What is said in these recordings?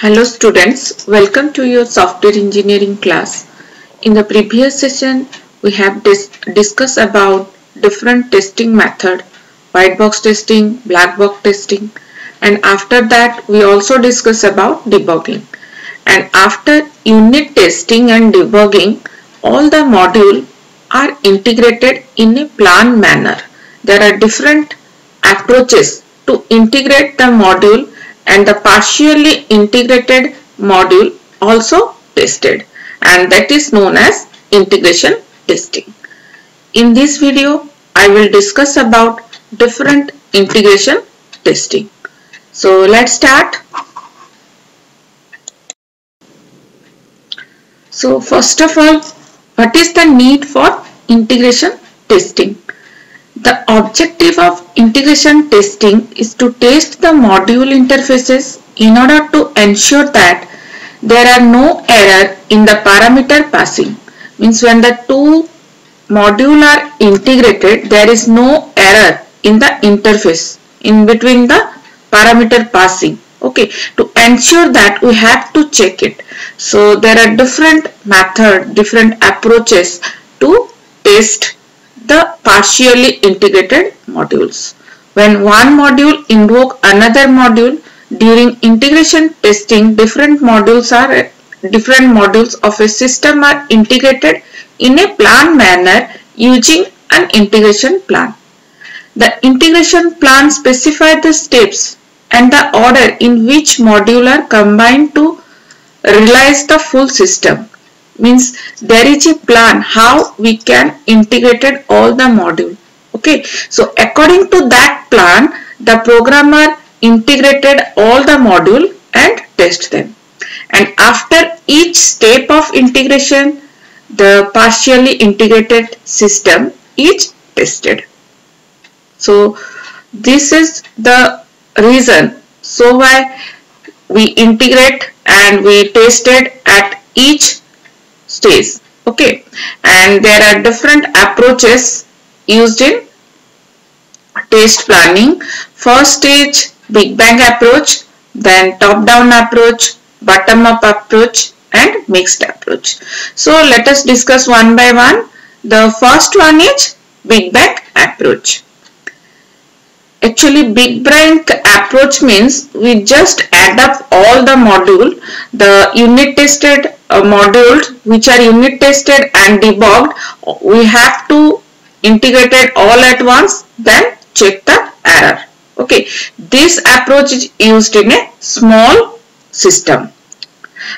Hello students, welcome to your software engineering class. In the previous session, we have discussed about different testing method, white box testing, black box testing, and after that we also discuss about debugging. And after unit testing and debugging, all the modules are integrated in a planned manner. There are different approaches to integrate the module and the partially integrated module also tested, and that is known as integration testing. In this video, I will discuss about different integration testing. So let's start. So first of all, what is the need for integration testing? The objective of integration testing is to test the module interfaces in order to ensure that there are no error in the parameter passing. Means when the two modules are integrated, there is no error in the interface in between the parameter passing. Okay, to ensure that we have to check it. So there are different methods, different approaches to test the partially integrated modules. When one module invokes another module, during integration testing, different modules of a system are integrated in a planned manner using an integration plan. The integration plan specifies the steps and the order in which modules are combined to realize the full system. Means there is a plan how we can integrate all the module. Okay, so according to that plan, the programmer integrated all the module and test them. And after each step of integration, the partially integrated system is tested. So this is the reason so why we integrate and we tested at each stage. Okay, and there are different approaches used in test planning. First stage, big bang approach, then top down approach, bottom up approach, and mixed approach. So let us discuss one by one. The first one is big bang approach. Actually, big bang approach means we just add up all the module, the unit tested modules which are unit tested and debugged. We have to integrate it all at once, then check the error. Okay, this approach is used in a small system,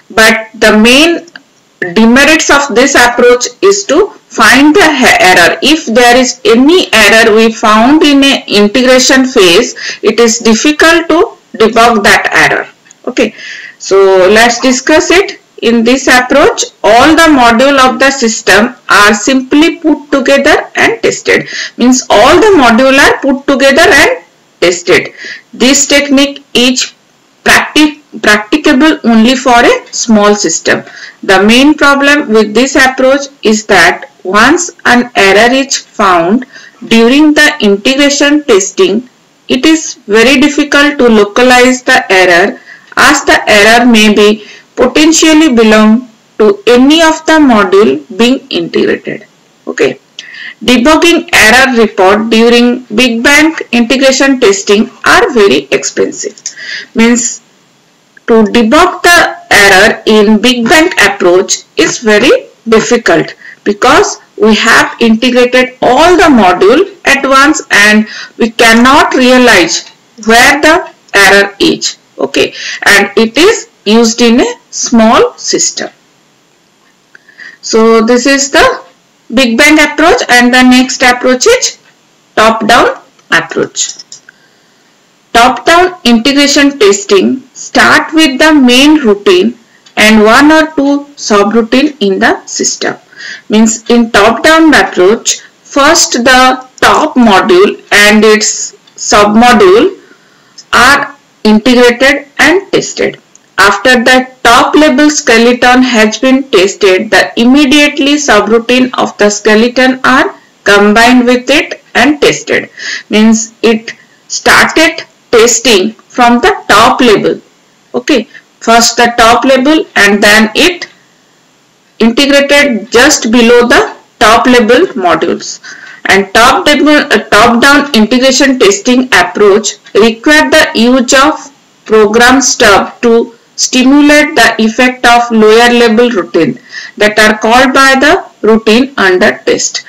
but the main demerits of this approach is to find the error. If there is any error we found in a integration phase, it is difficult to debug that error. Okay, so let's discuss it. In this approach, all the modules of the system are simply put together and tested. Means all the modules are put together and tested. This technique is practicable only for a small system. The main problem with this approach is that once an error is found during the integration testing, it is very difficult to localize the error, as the error may be potentially belong to any of the module being integrated. Okay. Debugging error report during big bang integration testing are very expensive. Means to debug the error in big bang approach is very difficult because we have integrated all the module at once and we cannot realize where the error is. Okay, and it is used in a small system. So this is the big bang approach, and the next approach is top down approach. Top down integration testing start with the main routine and one or two subroutine in the system. Means in top down approach, first the top module and its submodule are integrated and tested. After the top level skeleton has been tested, the immediately subroutine of the skeleton are combined with it and tested. Means it started testing from the top level. Okay, first the top level and then it integrated just below the top level modules. And top down integration testing approach required the use of program stub to stimulate the effect of lower level routine that are called by the routine under test.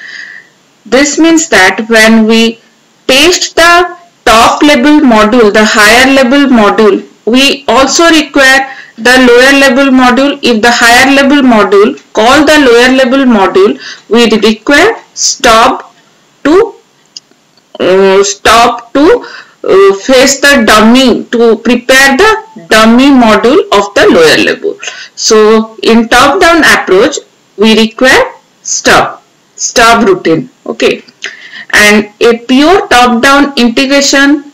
This means that when we test the top level module, the higher level module, we also require the lower level module. If the higher level module call the lower level module, we require stop to face the dummy, to prepare the dummy module of the lower level. So in top down approach we require stub routine. Okay, and a pure top down integration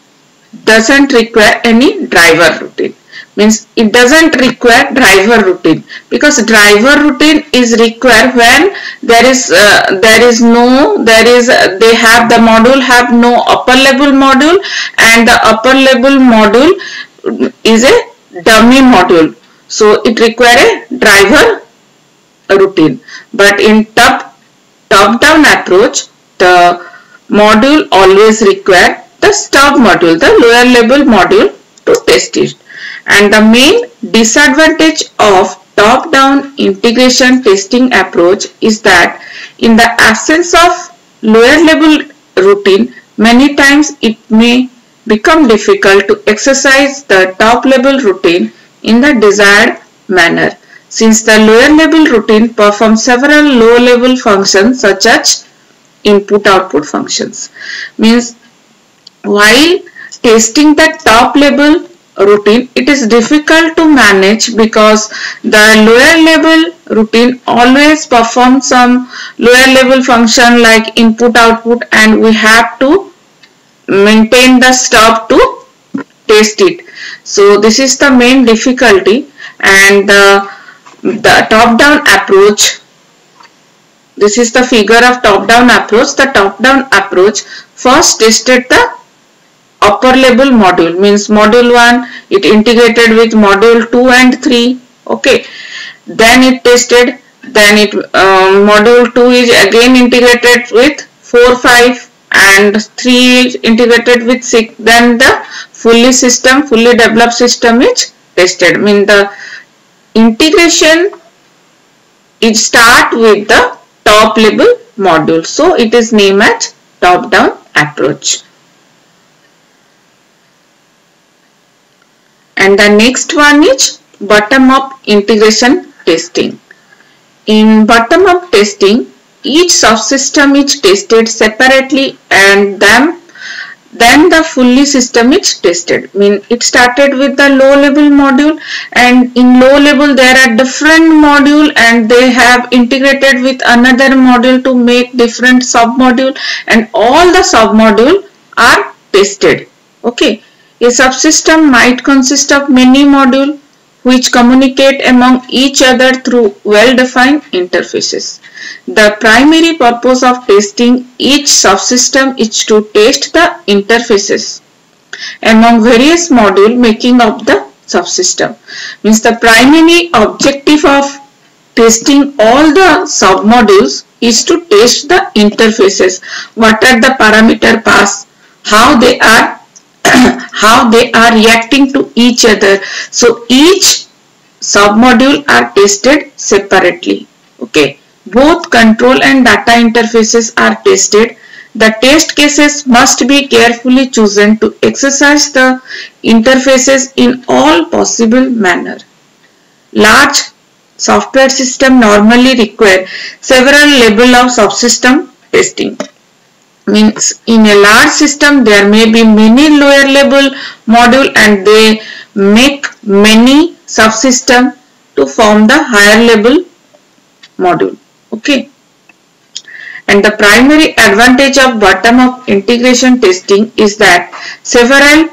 doesn't require any driver routine. Means it doesn't require driver routine, because driver routine is required when they have the module have no upper level module, and the upper level module is a dummy module, so it require a driver routine. But in top down approach, the module always require the stub module, the lower level module, to test it. And the main disadvantage of top down integration testing approach is that in the absence of lower level routine, many times it may become difficult to exercise the top level routine in the desired manner, since the lower level routine performs several low level functions such as input output functions. Means while testing the top level routine, it is difficult to manage because the lower level routine always performs some lower level function like input output, and we have to maintain the stop to test it. So this is the main difficulty. And the top down approach, this is the figure of top down approach. The top down approach first tested the upper level module, means module 1 it integrated with module 2 and 3. Okay, then it tested, then it module 2 is again integrated with 4, 5 and 3 is integrated with 6. Then the fully developed system is tested. Mean the integration is start with the top level module, so it is named as top down approach. And the next one is bottom up integration testing. In bottom up testing, each subsystem is tested separately and then the fully system is tested. Mean it started with the low level module, and in low level there are different module and they have integrated with another module to make different sub module, and all the sub module are tested. Okay, a subsystem might consist of many modules which communicate among each other through well-defined interfaces. The primary purpose of testing each subsystem is to test the interfaces among various modules making up the subsystem. Means the primary objective of testing all the submodules is to test the interfaces. What are the parameter pass, how they are reacting to each other. So each submodule are tested separately. Okay, both control and data interfaces are tested. The test cases must be carefully chosen to exercise the interfaces in all possible manner. Large software systems normally require several levels of subsystem testing. Means in a large system there may be many lower level module and they make many subsystem to form the higher level module. Okay, and the primary advantage of bottom up integration testing is that several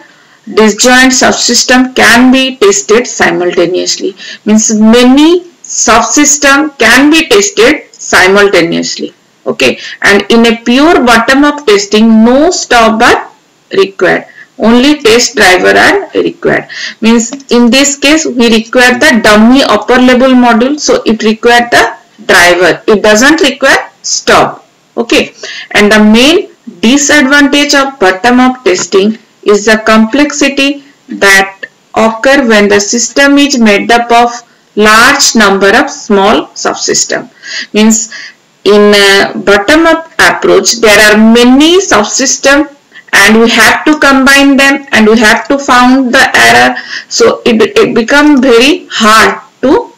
disjoint subsystems can be tested simultaneously. Means many subsystems can be tested simultaneously. Okay, and in a pure bottom up testing no stop are required. only test driver are required. Means in this case we require the dummy upper level module, so it requires the driver. It doesn't require stop. Okay, and the main disadvantage of bottom-up testing is the complexity that occur when the system is made up of large number of small subsystems. Means in a bottom-up approach there are many subsystems and we have to combine them and we have to find the error, so it becomes very hard to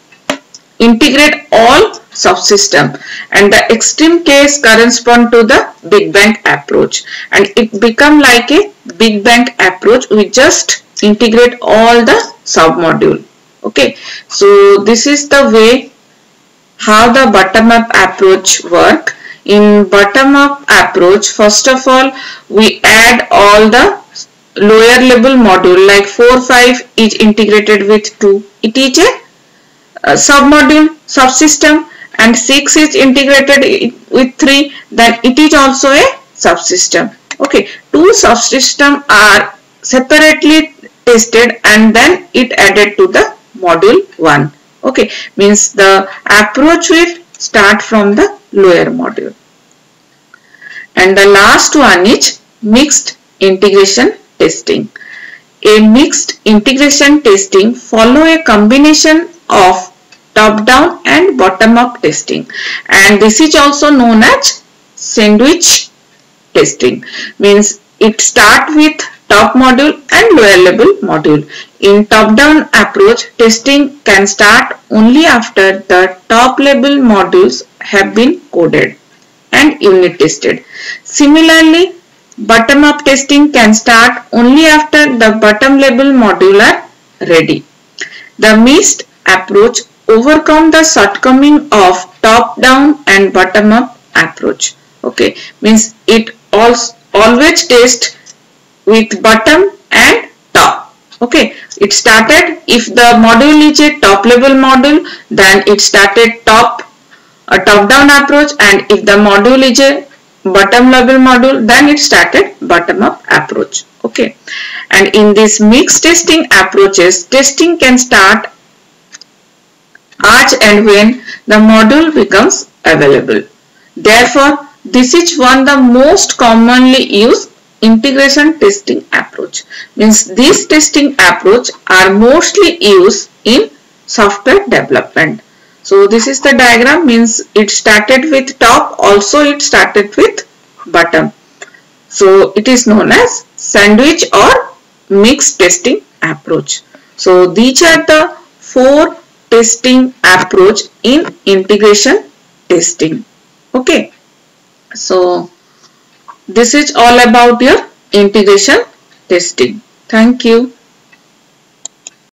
integrate all subsystem, and the extreme case correspond to the big bang approach, and it become like a big bang approach. We just integrate all the submodule. Okay, so this is the way how the bottom-up approach work. In bottom-up approach, first of all we add all the lower level module like 4, 5 is integrated with 2. It is a submodule subsystem, and 6 is integrated with 3, then it is also a subsystem. Okay, 2 subsystems are separately tested and then it added to the module 1. Okay, means the approach will start from the lower module. And the last one is mixed integration testing. A mixed integration testing follow a combination of top-down and bottom-up testing, and this is also known as sandwich testing. Means it start with top module and lower level module. In top-down approach, testing can start only after the top level modules have been coded and unit tested. Similarly, bottom-up testing can start only after the bottom level module are ready. The mixed approach overcome the shortcoming of top-down and bottom-up approach. Okay, means it always test with bottom and top. Okay, it started, if the module is a top level module, then it started top-down approach, and if the module is a bottom level module, then it started bottom-up approach. Okay, and in this mixed testing approaches, testing can start as and when the module becomes available. Therefore, this is one of the most commonly used integration testing approach. Means this testing approach are mostly used in software development. So this is the diagram. Means it started with top, also it started with bottom. So it is known as sandwich or mixed testing approach. So these are the 4 testing approach in integration testing. Okay, so this is all about your integration testing. Thank you.